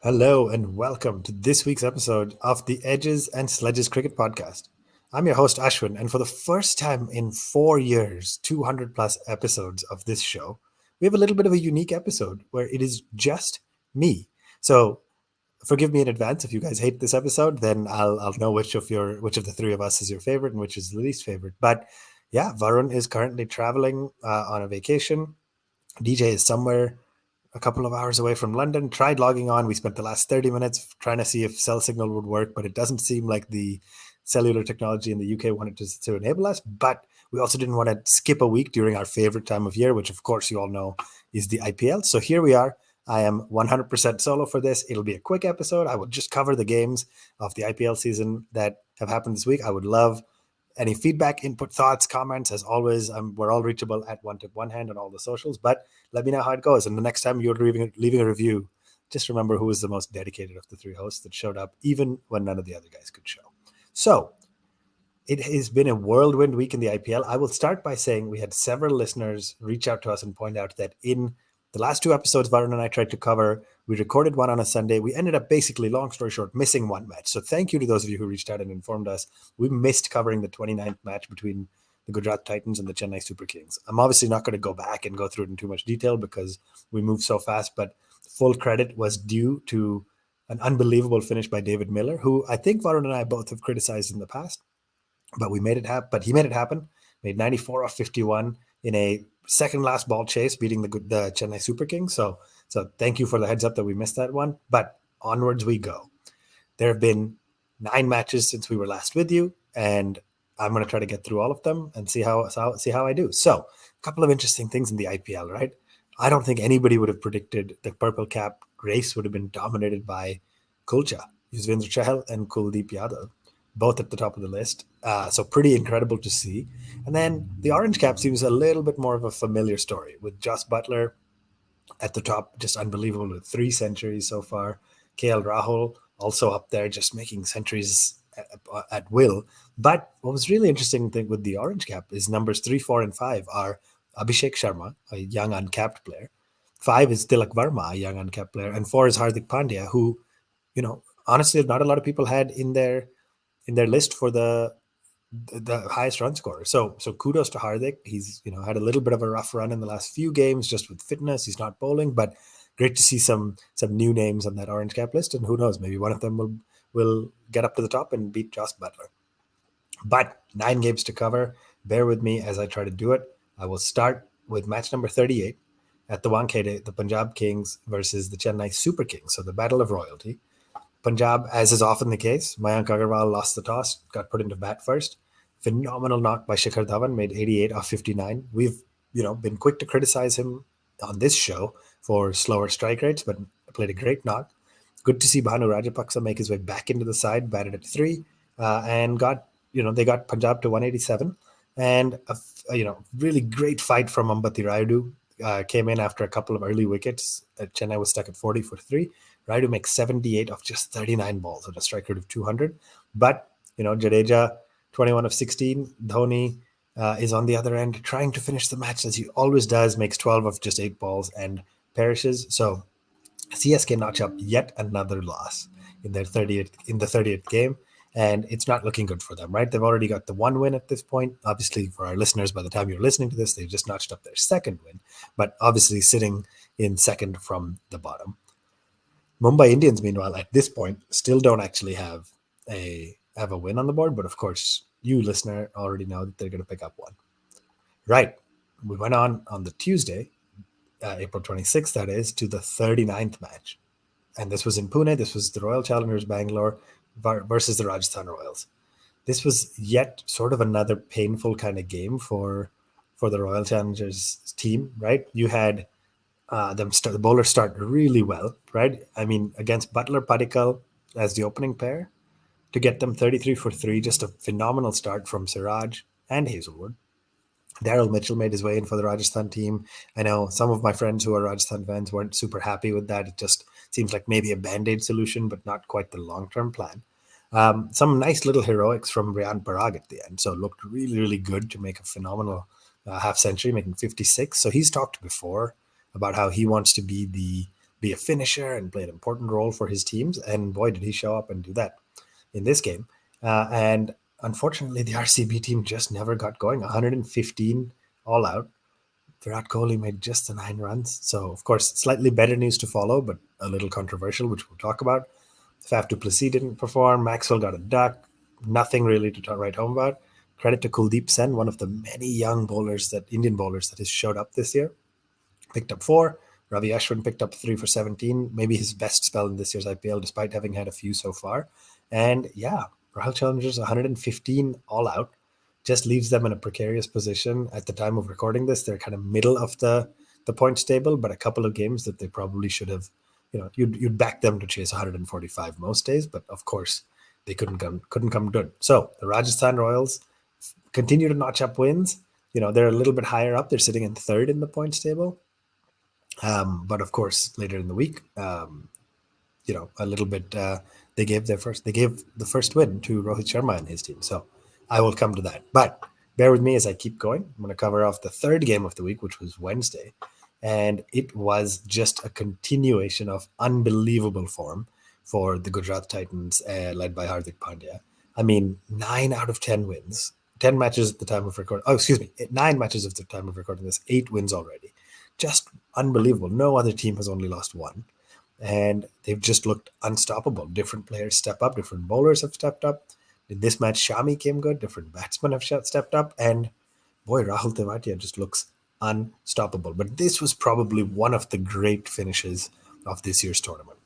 Hello and welcome to this week's episode of the Edges and Sledges Cricket Podcast. I'm your host Ashwin, and for the first time in 4 years, 200 plus episodes of this show, we have a little bit of a unique episode where it is just me. So forgive me in advance if you guys hate this episode, then I'll know which of the three of us is your favorite and which is the least favorite. But yeah, Varun is currently traveling on a vacation. DJ is somewhere a couple of hours away from London. Tried logging on. We spent the last 30 minutes trying to see if cell signal would work, but it doesn't seem like the cellular technology in the UK wanted to enable us. But we also didn't want to skip a week during our favorite time of year, which of course you all know is the IPL. So here we are. I am 100% solo for this. It'll be a quick episode. I will just cover the games of the IPL season that have happened this week. I would love any feedback, input, thoughts, comments. As always, we're all reachable at One Tip One Hand on all the socials. But let me know how it goes. And the next time you're leaving a review, just remember who was the most dedicated of the three hosts that showed up, even when none of the other guys could show. So it has been a whirlwind week in the IPL. I will start by saying we had several listeners reach out to us and point out that in the last two episodes Varun and I tried to cover, we recorded one on a Sunday. We ended up basically, long story short, missing one match. So thank you to those of you who reached out and informed us. We missed covering the 29th match between the Gujarat Titans and the Chennai Super Kings. I'm obviously not going to go back and go through it in too much detail because we moved so fast, but full credit was due to an unbelievable finish by David Miller, who I think Varun and I both have criticized in the past. But we made it happen. But he made it happen. Made 94 off 51 in a second last ball chase, beating the Chennai Super Kings. So thank you for the heads up that we missed that one. But onwards we go. There have been 9 matches since we were last with you, and I'm going to try to get through all of them and see how I do. So a couple of interesting things in the IPL, right? I don't think anybody would have predicted the purple cap race would have been dominated by Kulcha, Yuzvendra Chahal, and Kuldeep Yadav, both at the top of the list. So pretty incredible to see. And then the orange cap seems a little bit more of a familiar story with Joss Butler at the top, just unbelievable with 3 centuries so far. KL Rahul also up there, just making centuries at will. But what was really interesting thing with the orange cap is numbers 3, 4, and 5 are Abhishek Sharma, a young uncapped player. 5 is Tilak Verma, a young uncapped player, and 4 is Hardik Pandya, who, honestly, not a lot of people had in their list for the highest run scorer. So kudos to Hardik. He's had a little bit of a rough run in the last few games just with fitness. He's not bowling, but great to see some new names on that orange cap list. And who knows, maybe one of them will get up to the top and beat Joss Butler. But 9 games to cover. Bear with me as I try to do it. I will start with match number 38 at the Wankhede, the Punjab Kings versus the Chennai Super Kings. So the battle of royalty. Punjab, as is often the case, Mayank Agarwal lost the toss, got put into bat first. Phenomenal knock by Shikhar Dhawan, made 88 off 59. We've, been quick to criticize him on this show for slower strike rates, but played a great knock. Good to see Bhanu Rajapaksa make his way back into the side, batted at 3, and they got Punjab to 187. And really great fight from Ambati Rayudu. Came in after a couple of early wickets. Chennai was stuck at 40 for 3. Rayudu makes 78 of just 39 balls at a strike rate of 200. But, Jadeja, 21 of 16. Dhoni is on the other end, trying to finish the match as he always does, makes 12 of just 8 balls and perishes. So CSK notch up yet another loss in the 30th game. And it's not looking good for them, right? They've already got the 1 win at this point. Obviously, for our listeners, by the time you're listening to this, they've just notched up their 2nd win, but obviously sitting in 2nd from the bottom. Mumbai Indians, meanwhile, at this point, still don't actually have a win on the board, but of course, you listener already know that they're going to pick up one. Right. We went on the Tuesday, April 26th, that is, to the 39th match. And this was in Pune. This was the Royal Challengers Bangalore versus the Rajasthan Royals. This was yet sort of another painful kind of game for the Royal Challengers team, right? You had the bowlers start really well, right? I mean, against Butler Padikkal as the opening pair, to get them 33 for 3, just a phenomenal start from Siraj and Hazelwood. Daryl Mitchell made his way in for the Rajasthan team. I know some of my friends who are Rajasthan fans weren't super happy with that. It just seems like maybe a Band-Aid solution, but not quite the long-term plan. Some nice little heroics from Rian Parag at the end. So it looked really, really good to make a phenomenal half century, making 56. So he's talked before about how he wants to be be a finisher and play an important role for his teams. And boy, did he show up and do that in this game. And unfortunately, the RCB team just never got going. 115 all out. Virat Kohli made just the 9 runs. So, of course, slightly better news to follow, but a little controversial, which we'll talk about. Faf du Plessis didn't perform. Maxwell got a duck. Nothing really to write home about. Credit to Kuldeep Sen, one of the many young bowlers, Indian bowlers that has showed up this year. Picked up 4. Ravi Ashwin picked up 3 for 17. Maybe his best spell in this year's IPL, despite having had a few so far. And yeah, Royal Challengers 115 all out. Just leaves them in a precarious position at the time of recording this. They're kind of middle of the points table, but a couple of games that they probably should have, you'd back them to chase 145 most days, but of course they couldn't come good. So the Rajasthan Royals continue to notch up wins. They're a little bit higher up. They're sitting in 3rd in the points table. But of course, later in the week, a little bit, they gave the first win to Rohit Sharma and his team. So I will come to that. But bear with me as I keep going. I'm going to cover off the 3rd game of the week, which was Wednesday. And it was just a continuation of unbelievable form for the Gujarat Titans, led by Hardik Pandya. I mean, 9 out of 10 wins. 10 matches at the time of recording. 9 matches at the time of recording this. 8 wins already. Just unbelievable. No other team has only lost 1. And they've just looked unstoppable. Different players step up. Different bowlers have stepped up. In this match, Shami came good. Different batsmen have stepped up. And boy, Rahul Tewatia just looks unstoppable. But this was probably one of the great finishes of this year's tournament.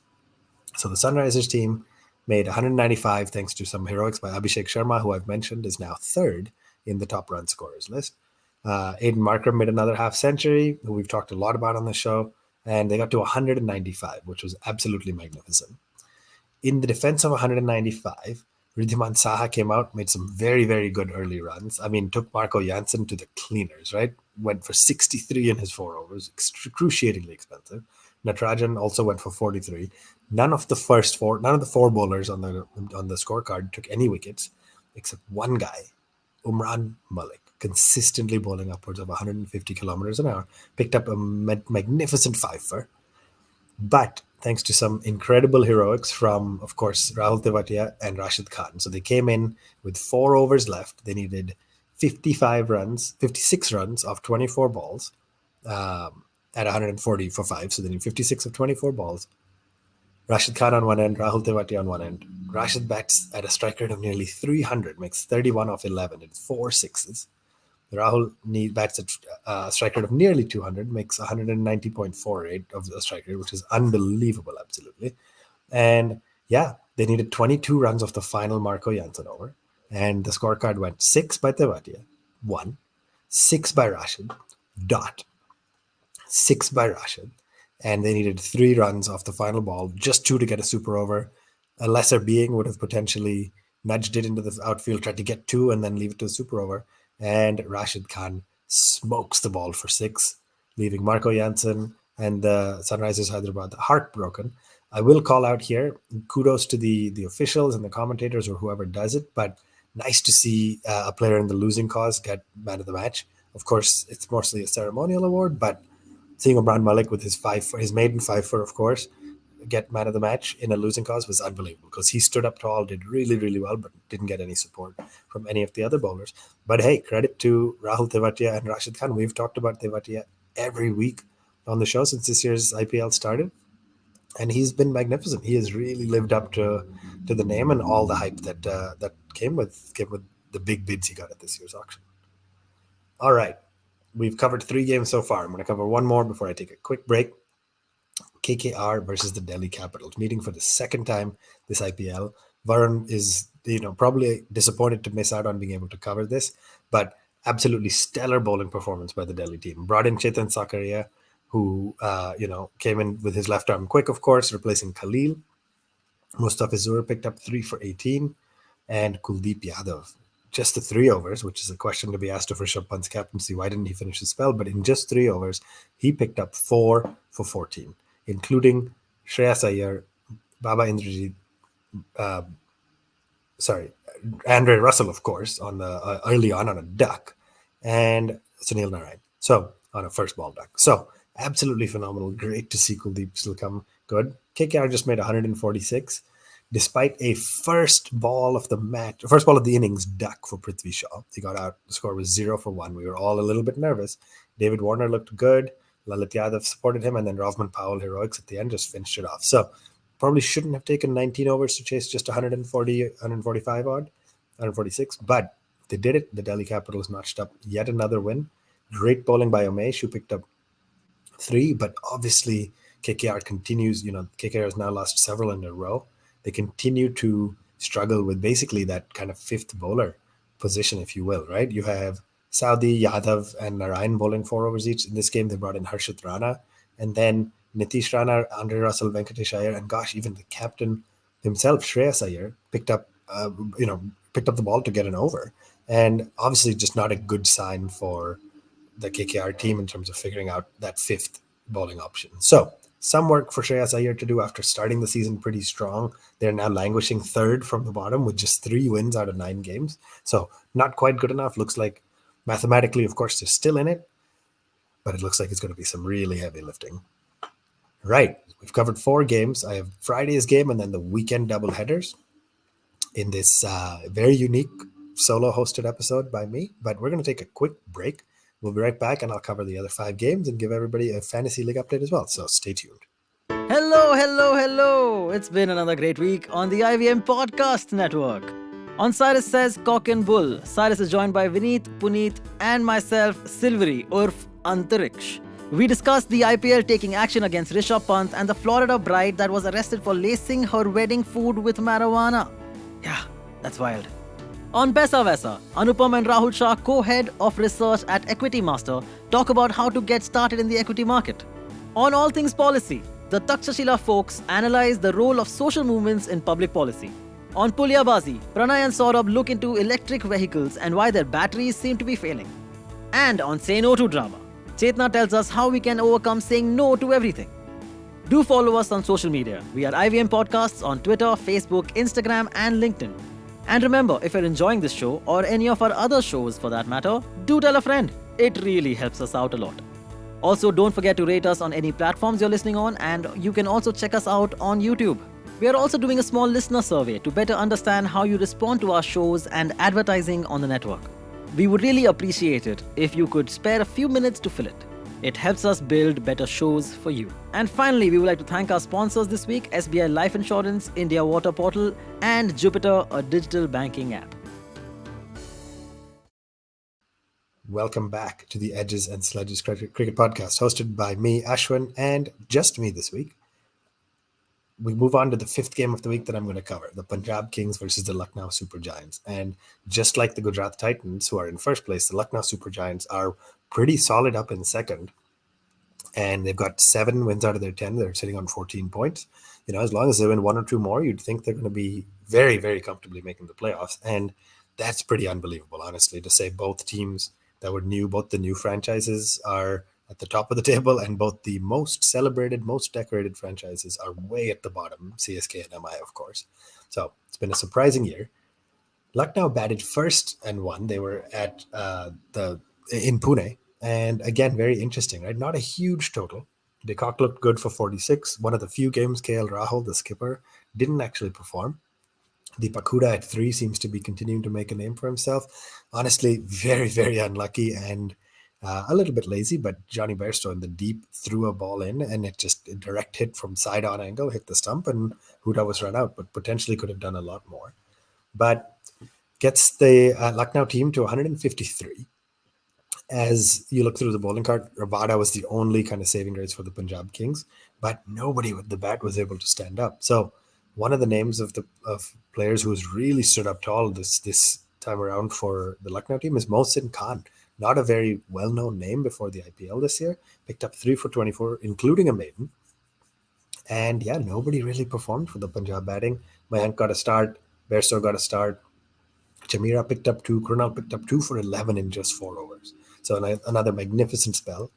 So the Sunrisers team made 195 thanks to some heroics by Abhishek Sharma, who I've mentioned is now 3rd in the top run scorers list. Aiden Markram made another half century, who we've talked a lot about on the show, and they got to 195, which was absolutely magnificent. In the defense of 195, Ridhiman Saha came out, made some very, very good early runs. I mean, took Marco Jansen to the cleaners, right? Went for 63 in his 4 overs, excruciatingly expensive. Natarajan also went for 43. None of the 4 bowlers on the scorecard took any wickets, except one guy, Umran Malik, consistently bowling upwards of 150 kilometers an hour, picked up a magnificent 5-for. But thanks to some incredible heroics from, of course, Rahul Tewatia and Rashid Khan. So they came in with 4 overs left. They needed 56 runs off 24 balls at 140 for 5. So they need 56 of 24 balls. Rashid Khan on one end, Rahul Tewatia on one end. Rashid bats at a strike rate of nearly 300, makes 31 off 11 and 4 sixes. Rahul bats at a strike rate of nearly 200, makes 190.48 of the strike rate, which is unbelievable, absolutely. And yeah, they needed 22 runs off the final Marco Jansen over. And the scorecard went 6 by Tewatia, 1, 6 by Rashid, dot, 6 by Rashid. And they needed 3 runs off the final ball, just 2 to get a super over. A lesser being would have potentially nudged it into the outfield, tried to get 2 and then leave it to a super over. And Rashid Khan smokes the ball for 6, leaving Marco Jansen and the Sunrisers Hyderabad heartbroken. I will call out here, kudos to the officials and the commentators or whoever does it, but nice to see a player in the losing cause get man of the match. Of course, it's mostly a ceremonial award, but seeing Umran Malik with his maiden 5-for, of course, get man of the match in a losing cause was unbelievable because he stood up tall, did really, really well, but didn't get any support from any of the other bowlers. But hey, credit to Rahul Tewatia and Rashid Khan. We've talked about Tewatia every week on the show since this year's IPL started, and he's been magnificent. He has really lived up to the name and all the hype that came with the big bids he got at this year's auction. All right, we've covered 3 games so far. I'm going to cover one more before I take a quick break. KKR versus the Delhi Capitals, meeting for the second time this IPL. Varun is, probably disappointed to miss out on being able to cover this, but absolutely stellar bowling performance by the Delhi team. Brought in Chetan Sakaria, who, came in with his left arm quick, of course, replacing Khalil. Mustafizur picked up 3 for 18, and Kuldeep Yadav, just the 3 overs, which is a question to be asked of Rishabh Pant's captaincy. Why didn't he finish his spell? But in just 3 overs, he picked up 4 for 14. Including Shreyas Iyer, Baba Indrajit, Andre Russell, of course, on the early on a duck, and Sunil Narayan. So on a first ball duck. So Absolutely phenomenal. Great to see Kuldeep still come good. KKR just made 146, despite a first ball of the innings duck for Prithvi Shaw. He got out. The score was 0 for 1. We were all a little bit nervous. David Warner looked good. Lalit Yadav supported him, and then Ravman Powell heroics at the end just finished it off. So probably shouldn't have taken 19 overs to chase just 140, 145 odd, 146, but they did it. The Delhi Capitals notched up yet another win. Great bowling by Umesh, who picked up 3, but obviously KKR continues. KKR has now lost several in a row. They continue to struggle with basically that kind of fifth bowler position, if you will, right? You have Saudi, Yadav, and Narayan bowling 4 overs each. In this game, they brought in Harshit Rana, and then Nitish Rana, Andre Russell, Venkatesh Iyer, and gosh, even the captain himself, Shreyas Iyer, picked up the ball to get an over. And obviously just not a good sign for the KKR team in terms of figuring out that fifth bowling option. So some work for Shreyas Iyer to do after starting the season pretty strong. They're now languishing third from the bottom with just 3 wins out of 9 games. So not quite good enough. Looks like mathematically, of course, they're still in it, but it looks like it's going to be some really heavy lifting. Right. We've covered 4 games. I have Friday's game and then the weekend double headers in this very unique solo hosted episode by me. But we're going to take a quick break. We'll be right back and I'll cover the other 5 games and give everybody a fantasy league update as well. So stay tuned. Hello. It's been another great week on the IVM Podcast Network. On Cyrus Says Cock and Bull, Cyrus is joined by Vineet, Puneet, and myself, Silvery, Urf Antariksh. We discussed the IPL taking action against Rishabh Pant and the Florida bride that was arrested for lacing her wedding food with marijuana. Yeah, that's wild. On Paisa Vaisa, Anupam and Rahul Shah, co-head of research at Equity Master, talk about how to get started in the equity market. On All Things Policy, the Takshashila folks analyze the role of social movements in public policy. On Pulyabazi, Pranay and Saurabh look into electric vehicles and why their batteries seem to be failing. And on Say No to Drama, Chetna tells us how we can overcome saying no to everything. Do follow us on social media. We are IVM Podcasts on Twitter, Facebook, Instagram, and LinkedIn. And remember, if you're enjoying this show or any of our other shows for that matter, do tell a friend. It really helps us out a lot. Also, don't forget to rate us on any platforms you're listening on, and you can also check us out on YouTube. We are also doing a small listener survey to better understand how you respond to our shows and advertising on the network. We would really appreciate it if you could spare a few minutes to fill it. It helps us build better shows for you. And finally, we would like to thank our sponsors this week, SBI Life Insurance, India Water Portal, and Jupiter, a digital banking app. Welcome back to the Edges and Sledges Cricket Podcast, hosted by me, Ashwin, and just me this week. We move on to the 5th game of the week that I'm going to cover, the Punjab Kings versus the Lucknow Super Giants. And just like the Gujarat Titans, who are in first place, the Lucknow Super Giants are pretty solid up in second. And they've got 7 wins out of their 10. They're sitting on 14 points. As long as they win 1 or 2 more, you'd think they're going to be very, very comfortably making the playoffs. And that's pretty unbelievable, honestly, to say both teams that were new, both the new franchises are at the top of the table, and both the most celebrated, most decorated franchises are way at the bottom, CSK and MI, of course. So it's been a surprising year. Lucknow batted first and won. They were at in Pune. And again, very interesting, right? Not a huge total. De Kock looked good for 46. One of the few games KL Rahul, the skipper, didn't actually perform. Deepak Hooda at 3 seems to be continuing to make a name for himself. Honestly, very, very unlucky and a little bit lazy, but Johnny Bairstow in the deep threw a ball in, and it just a direct hit from side-on angle, hit the stump, and Hooda was run out, but potentially could have done a lot more. But gets the Lucknow team to 153. As you look through the bowling card, Rabada was the only kind of saving grace for the Punjab Kings, but nobody with the bat was able to stand up. So one of the names of players who's really stood up tall this time around for the Lucknow team is Mohsin Khan. Not a very well-known name before the IPL this year. Picked up 3 for 24, including a maiden. And yeah, nobody really performed for the Punjab batting. Mayank got a start. Bairstow got a start. Chamira picked up 2. Krunal picked up 2 for 11 in just 4 overs. So another magnificent spell.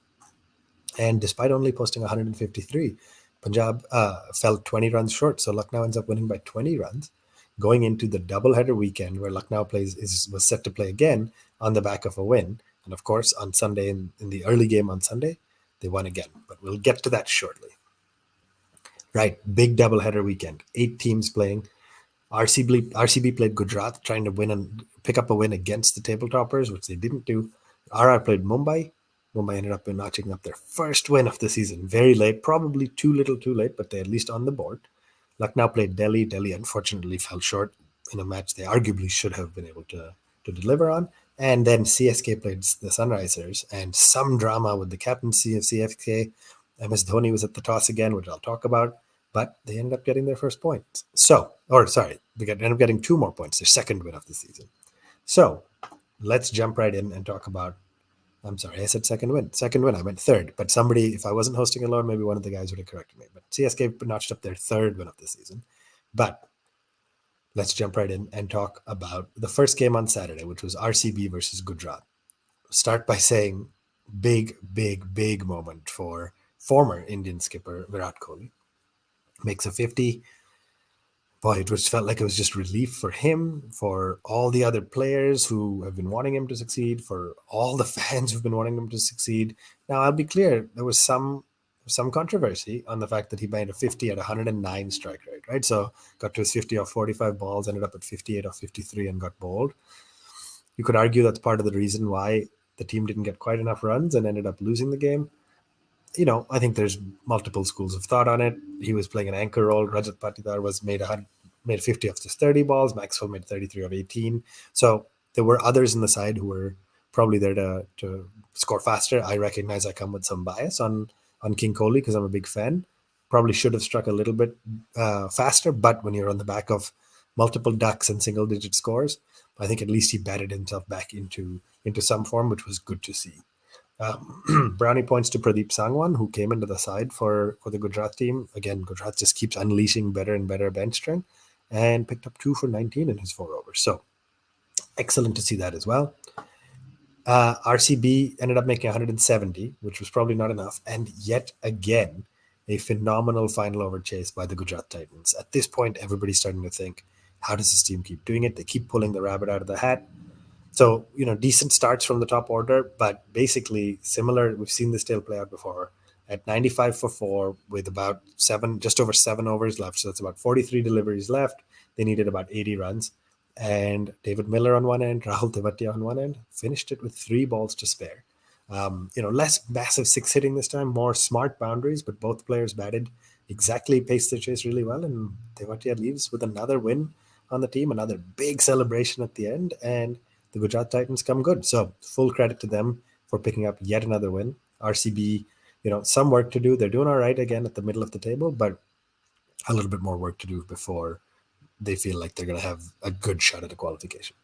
And despite only posting 153, Punjab fell 20 runs short. So Lucknow ends up winning by 20 runs, going into the doubleheader weekend where Lucknow was set to play again on the back of a win. And of course, on Sunday, in the early game on Sunday, they won again. But we'll get to that shortly. Right, big doubleheader weekend. 8 teams playing. RCB played Gujarat, trying to win and pick up a win against the table toppers, which they didn't do. RR played Mumbai. Mumbai ended up notching up their first win of the season. Very late, probably too little too late, but they're at least on the board. Lucknow played Delhi. Delhi unfortunately fell short in a match they arguably should have been able to deliver on. And then CSK played the Sunrisers, and some drama with the captaincy of CSK. MS Dhoni was at the toss again, which I'll talk about, but they ended up getting their first point. They ended up getting 2 more points, their second win of the season. So let's jump right in and talk about. I'm sorry, I said second win. Second win, I meant third. But somebody, if I wasn't hosting alone, maybe one of the guys would have corrected me. But CSK notched up their third win of the season. But let's jump right in and talk about the first game on Saturday, which was RCB versus Gujarat. Start by saying big moment for former Indian skipper Virat Kohli. Makes a 50. Boy, it felt like it was just relief for him, for all the other players who have been wanting him to succeed, for all the fans who've been wanting him to succeed. Now, I'll be clear, there was some controversy on the fact that he made a 50 at 109 strike rate, right? So got to his 50 off 45 balls, ended up at 58 off 53 and got bowled. You could argue that's part of the reason why the team didn't get quite enough runs and ended up losing the game. I think there's multiple schools of thought on it. He was playing an anchor role. Rajat Patidar was made 50 off just 30 balls. Maxwell made 33 of 18. So there were others in the side who were probably there to score faster. I recognize I come with some bias on King Kohli because I'm a big fan. Probably should have struck a little bit faster, but when you're on the back of multiple ducks and single-digit scores, I think at least he batted himself back into some form, which was good to see. Brownie points to Pradeep Sangwan, who came into the side for the Gujarat team. Again, Gujarat just keeps unleashing better and better bench strength and picked up 2 for 19 in his 4 overs. So excellent to see that as well. RCB ended up making 170, which was probably not enough. And yet again, a phenomenal final over chase by the Gujarat Titans. At this point, everybody's starting to think, how does this team keep doing it? They keep pulling the rabbit out of the hat. So, decent starts from the top order, but basically similar. We've seen this tale play out before. At 95 for 4 with about just over 7 overs left. So that's about 43 deliveries left. They needed about 80 runs. And David Miller on one end, Rahul Tewatia on one end, finished it with 3 balls to spare. Less massive 6 hitting this time, more smart boundaries, but both players batted exactly, paced the chase really well. And Tewatia leaves with another win on the team, another big celebration at the end. And the Gujarat Titans come good. So full credit to them for picking up yet another win. RCB, some work to do. They're doing all right again at the middle of the table, but a little bit more work to do before they feel like they're going to have a good shot at a qualification.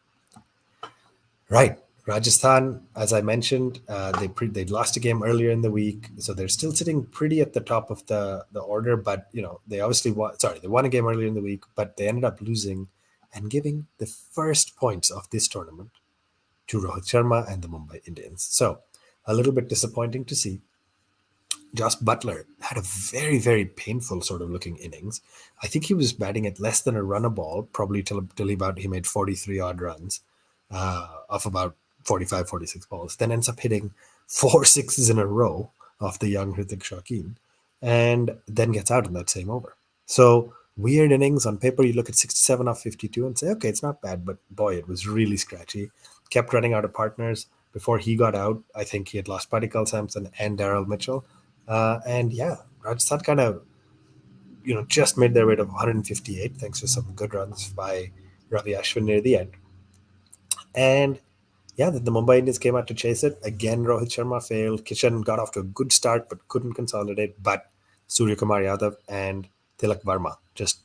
Right. Rajasthan, as I mentioned, they'd lost a game earlier in the week, so they're still sitting pretty at the top of the order, but, they obviously they won a game earlier in the week, but they ended up losing and giving the first points of this tournament to Rohit Sharma and the Mumbai Indians. So a little bit disappointing to see. Josh Butler had a very, very painful sort of looking innings. I think he was batting at less than a run a ball, probably till he made 43 odd runs off about 45, 46 balls. Then ends up hitting 4 sixes in a row off the young Hrithik Shakeen and then gets out in that same over. So weird innings. On paper, you look at 67 off 52 and say, okay, it's not bad, but boy, it was really scratchy. Kept running out of partners. Before he got out, I think he had lost Padikal Sampson and Daryl Mitchell. Rajasthan kind of, just made their way to 158 thanks to some good runs by Ravi Ashwin near the end. And the Mumbai Indians came out to chase it. Again, Rohit Sharma failed. Kishan got off to a good start but couldn't consolidate. But Surya Kumar Yadav and Tilak Varma, just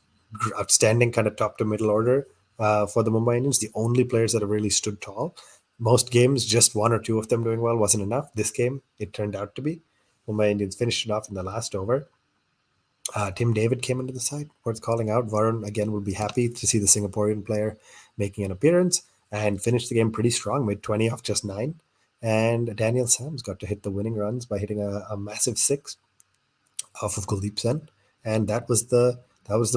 outstanding kind of top to middle order for the Mumbai Indians. The only players that have really stood tall. Most games, just 1 or 2 of them doing well wasn't enough. This game, it turned out to be. Mumbai Indians finished it off in the last over. Tim David came into the side, worth calling out. Varun, again, will be happy to see the Singaporean player making an appearance and finished the game pretty strong, made 20 off just 9. And Daniel Sams got to hit the winning runs by hitting a massive 6 off of Kuldeep Sen. And that was the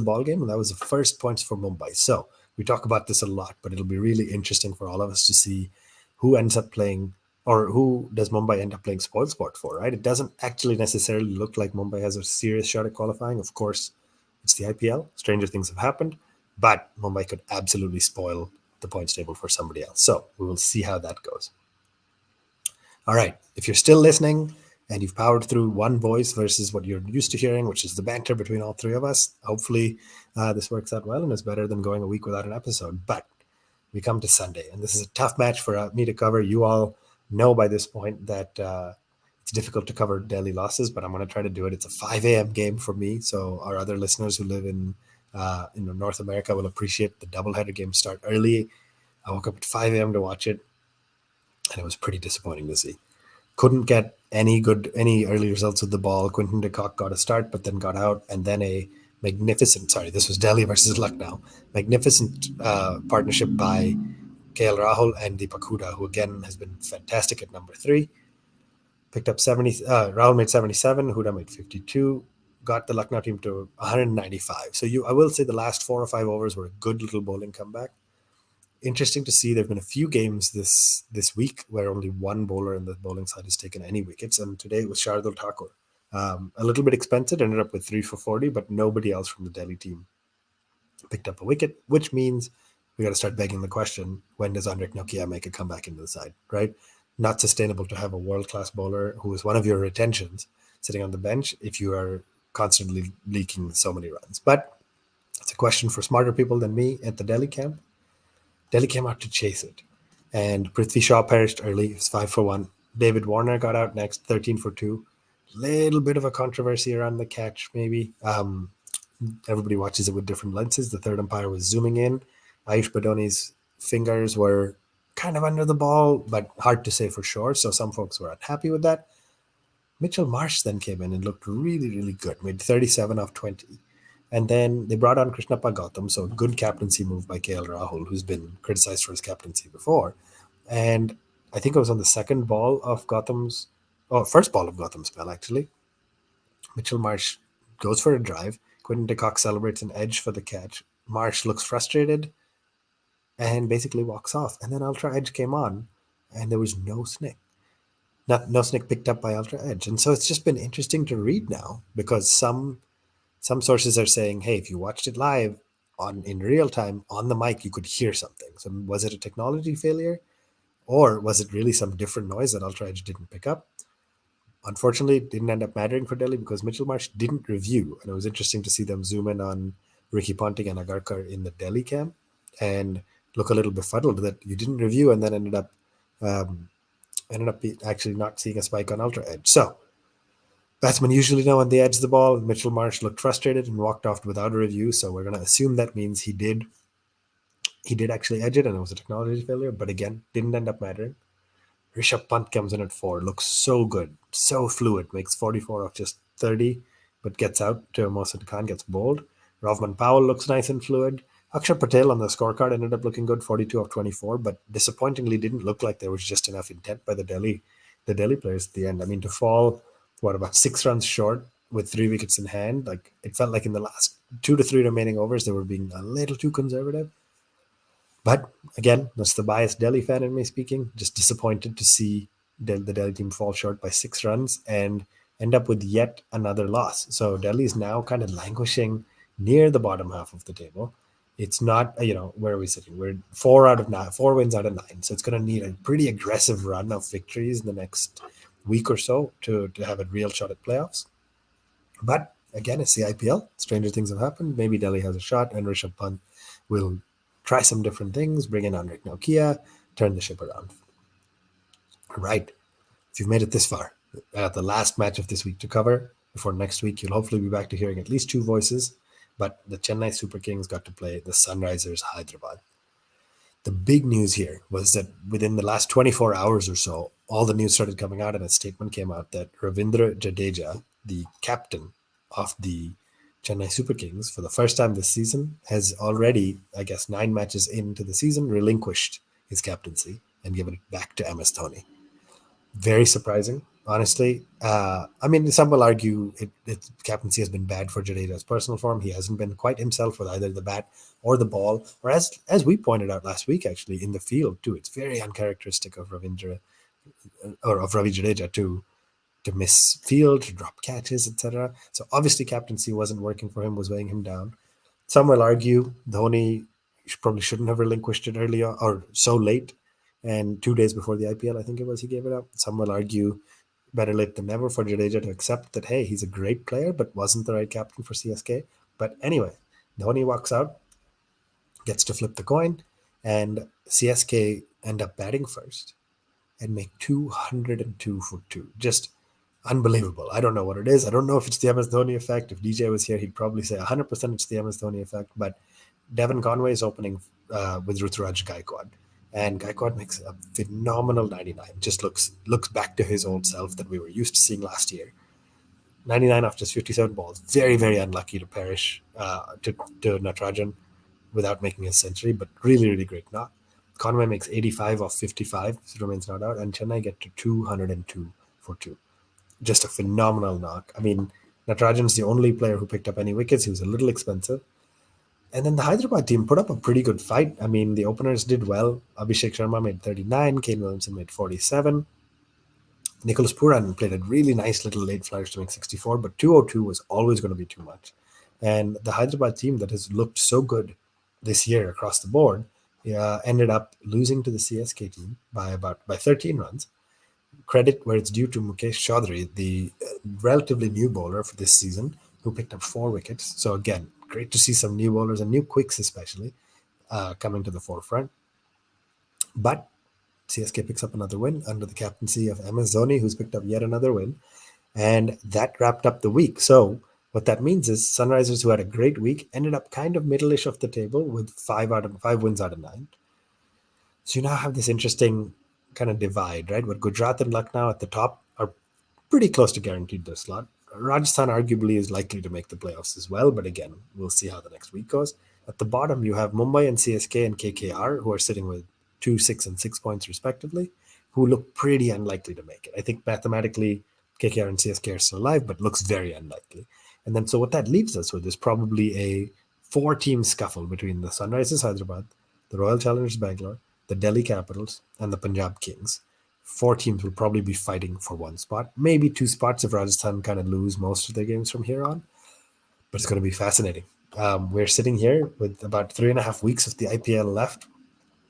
ball game, and that was the first points for Mumbai. So we talk about this a lot, but it'll be really interesting for all of us to see who ends up playing or who does Mumbai end up playing spoilsport for, right? It doesn't actually necessarily look like Mumbai has a serious shot at qualifying. Of course, it's the IPL. Stranger things have happened, but Mumbai could absolutely spoil the points table for somebody else. So we will see how that goes. All right. If you're still listening and you've powered through one voice versus what you're used to hearing, which is the banter between all three of us, hopefully this works out well and is better than going a week without an episode. But we come to Sunday, and this is a tough match for me to cover. You all know by this point that it's difficult to cover Delhi losses, but I'm going to try to do it. It's a 5 a.m. game for me, so our other listeners who live in North America will appreciate the doubleheader game start early. I woke up at 5 a.m. to watch it, and it was pretty disappointing to see. Couldn't get any early results with the ball. Quinton de Kock got a start, but then got out, and then a this was Delhi versus Lucknow. Magnificent partnership by KL Rahul and Deepak Hooda, who again has been fantastic at number 3. Picked up 70. Rahul made 77. Hooda made 52. Got the Lucknow team to 195. So I will say the last 4 or 5 overs were a good little bowling comeback. Interesting to see. There've been a few games this week where only one bowler in the bowling side has taken any wickets, and today it was Shardul Thakur. A little bit expensive, ended up with 3 for 40, but nobody else from the Delhi team picked up a wicket, which means we got to start begging the question: when does Andrek Nokia make a comeback into the side? Right? Not sustainable to have a world-class bowler who is one of your retentions sitting on the bench if you are constantly leaking so many runs. But it's a question for smarter people than me at the Delhi camp. Delhi came out to chase it, and Prithvi Shaw perished early. It was 5 for 1. David Warner got out next, 13 for 2. Little bit of a controversy around the catch, maybe. Everybody watches it with different lenses. The third umpire was zooming in. Ayush Badoni's fingers were kind of under the ball, but hard to say for sure. So some folks were unhappy with that. Mitchell Marsh then came in and looked really, really good. Made 37 off 20. And then they brought on Krishnappa Gautam, so a good captaincy move by KL Rahul, who's been criticized for his captaincy before. And I think it was on the first ball of Gautam's spell, actually. Mitchell Marsh goes for a drive. Quinton de Kock celebrates an edge for the catch. Marsh looks frustrated and basically walks off. And then Ultra Edge came on, and there was no snick. No snick picked up by Ultra Edge. And so it's just been interesting to read now, because some sources are saying, hey, if you watched it live in real time on the mic, you could hear something. So was it a technology failure, or was it really some different noise that Ultra Edge didn't pick up? Unfortunately, it didn't end up mattering for Delhi because Mitchell Marsh didn't review. And it was interesting to see them zoom in on Ricky Ponting and Agarkar in the Delhi camp and look a little befuddled that you didn't review, and then ended up actually not seeing a spike on Ultra Edge. So batsmen usually know when they edge the ball. Mitchell Marsh looked frustrated and walked off without a review. So we're going to assume that means he did actually edge it, and it was a technology failure. But again, didn't end up mattering. Rishabh Pant comes in at 4, looks so good, so fluid, makes 44 off just 30, but gets out to Mohsin Khan, gets bowled. Ravman Powell looks nice and fluid. Akshar Patel on the scorecard ended up looking good, 42 off 24, but disappointingly didn't look like there was just enough intent by the Delhi players at the end. I mean, to fall, about 6 runs short with 3 wickets in hand, like it felt like in the last 2 to 3 remaining overs, they were being a little too conservative. But again, that's the biased Delhi fan in me speaking. Just disappointed to see the Delhi team fall short by 6 runs and end up with yet another loss. So Delhi is now kind of languishing near the bottom half of the table. It's not, where are we sitting? We're 4 wins out of 9. So it's going to need a pretty aggressive run of victories in the next week or so to have a real shot at playoffs. But again, it's the IPL. Stranger things have happened. Maybe Delhi has a shot, and Rishabh Pant will try some different things, bring in Andrek Nokia, turn the ship around. All right. If you've made it this far, the last match of this week to cover. Before next week, you'll hopefully be back to hearing at least 2 voices. But the Chennai Super Kings got to play the Sunrisers Hyderabad. The big news here was that within the last 24 hours or so, all the news started coming out, and a statement came out that Ravindra Jadeja, the captain of the Chennai Super Kings, for the first time this season, has already, 9 matches into the season, relinquished his captaincy and given it back to MS Dhoni. Very surprising, honestly. Some will argue captaincy has been bad for Jadeja's personal form. He hasn't been quite himself with either the bat or the ball, or as we pointed out last week, actually, in the field too. It's very uncharacteristic of Ravindra. or of Ravi Jadeja to miss field, to drop catches, etc. So obviously captaincy wasn't working for him, was weighing him down. Some will argue Dhoni probably shouldn't have relinquished it earlier or so late, and 2 days before the IPL, I think it was, he gave it up. Some will argue better late than never for Jadeja to accept that, hey, he's a great player, but wasn't the right captain for CSK. But anyway, Dhoni walks out, gets to flip the coin, and CSK end up batting first and make 202 for two. Just unbelievable. I don't know what it is. I don't know if it's the MS Dhoni effect. If DJ was here, he'd probably say 100% it's the MS Dhoni effect. But Devon Conway is opening with Ruturaj Gaikwad. And Gaikwad makes a phenomenal 99. Just looks back to his old self that we were used to seeing last year. 99 after his 57 balls. Very, very unlucky to perish to Natarajan without making a century, but really, really great knock. Conway makes 85 off 55, so remains not out, and Chennai get to 202 for two. Just a phenomenal knock. I mean, Natarajan's the only player who picked up any wickets. He was a little expensive. And then the Hyderabad team put up a pretty good fight. I mean, the openers did well. Abhishek Sharma made 39, Kane Williamson made 47. Nicholas Puran played a really nice little late flourish to make 64, but 202 was always going to be too much. And the Hyderabad team that has looked so good this year across the board ended up losing to the CSK team by 13 runs. Credit where it's due to Mukesh Chaudhary, the relatively new bowler for this season, who picked up 4 wickets. So again, great to see some new bowlers and new quicks especially coming to the forefront. But CSK picks up another win under the captaincy of MS Dhoni, who's picked up yet another win. And that wrapped up the week. So what that means is Sunrisers, who had a great week, ended up kind of middle-ish of the table with 5 wins out of 9. So you now have this interesting kind of divide, right? Where Gujarat and Lucknow at the top are pretty close to guaranteed their slot. Rajasthan arguably is likely to make the playoffs as well, but again, we'll see how the next week goes. At the bottom, you have Mumbai and CSK and KKR, who are sitting with 2, 6, and 6 points respectively, who look pretty unlikely to make it. I think mathematically KKR and CSK are still alive, but looks very unlikely. And then so what that leaves us with is probably a 4-team scuffle between the Sunrisers Hyderabad, the Royal Challengers Bangalore, the Delhi Capitals, and the Punjab Kings. 4 teams will probably be fighting for 1 spot, maybe 2 spots if Rajasthan kind of lose most of their games from here on. But it's going to be fascinating. We're sitting here with about 3.5 weeks of the IPL left.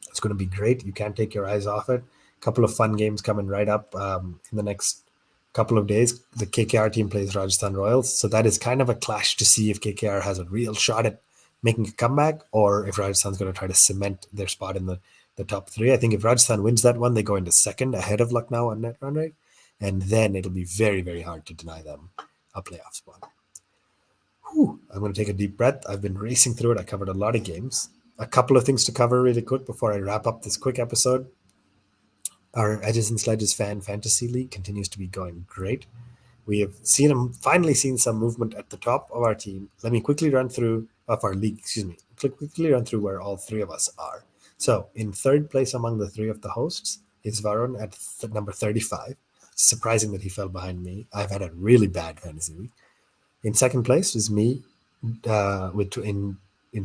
It's going to be great. You can't take your eyes off it. A couple of fun games coming right up in the next couple of days. The KKR team plays Rajasthan Royals. So that is kind of a clash to see if KKR has a real shot at making a comeback or if Rajasthan's going to try to cement their spot in the top 3. I think if Rajasthan wins that one, they go into second ahead of Lucknow on net run rate. And then it'll be very, very hard to deny them a playoff spot. I'm going to take a deep breath. I've been racing through it. I covered a lot of games. A couple of things to cover really quick before I wrap up this quick episode. Our Edges and Sledges Fan Fantasy League continues to be going great. We have finally seen some movement at the top of our team. Let me quickly run through where all 3 of us are. So in 3rd place among the 3 of the hosts is Varun at number 35. It's surprising that he fell behind me. I've had a really bad fantasy week. In 2nd place is me in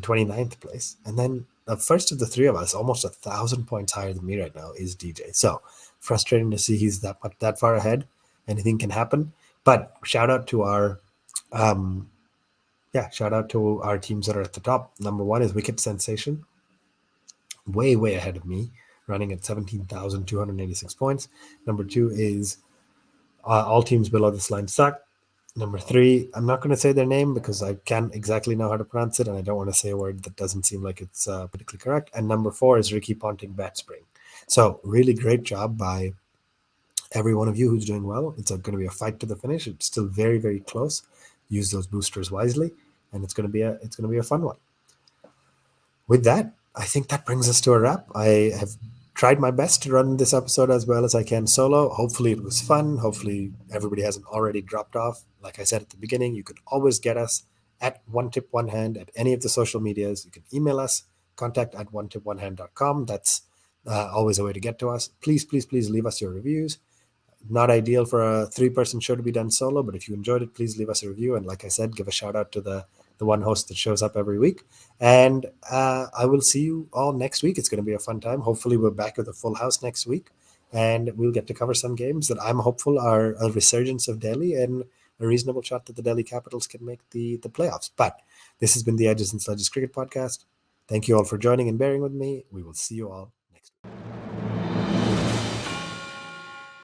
29th place. And then the first of the 3 of us, almost 1,000 points higher than me right now, is DJ. So frustrating to see he's that far ahead. Anything can happen. But shout out to our teams that are at the top. Number 1 is Wicket Sensation. Way ahead of me, running at 17,286 points. Number 2 is All Teams Below This Line Suck. Number 3, I'm not going to say their name because I can't exactly know how to pronounce it, and I don't want to say a word that doesn't seem like it's politically correct. And number 4 is Ricky Ponting Bat Spring. So really great job by every one of you who's doing well. It's going to be a fight to the finish. It's still very, very close. Use those boosters wisely, and it's going to be a fun one. With that, I think that brings us to a wrap. I have tried my best to run this episode as well as I can solo. Hopefully it was fun. Hopefully everybody hasn't already dropped off. Like I said at the beginning, you could always get us at One Tip One Hand at any of the social medias. You can email us, contact@onetiponehand.com. That's always a way to get to us. Please leave us your reviews. Not ideal for a 3-person show to be done solo, but if you enjoyed it, please leave us a review. And like I said, give a shout out to the one host that shows up every week. And I will see you all next week. It's going to be a fun time. Hopefully we're back with a full house next week. and we'll get to cover some games that I'm hopeful are a resurgence of Delhi and a reasonable shot that the Delhi Capitals can make the playoffs. But this has been the Edges and Sledges Cricket Podcast. Thank you all for joining and bearing with me. We will see you all next week.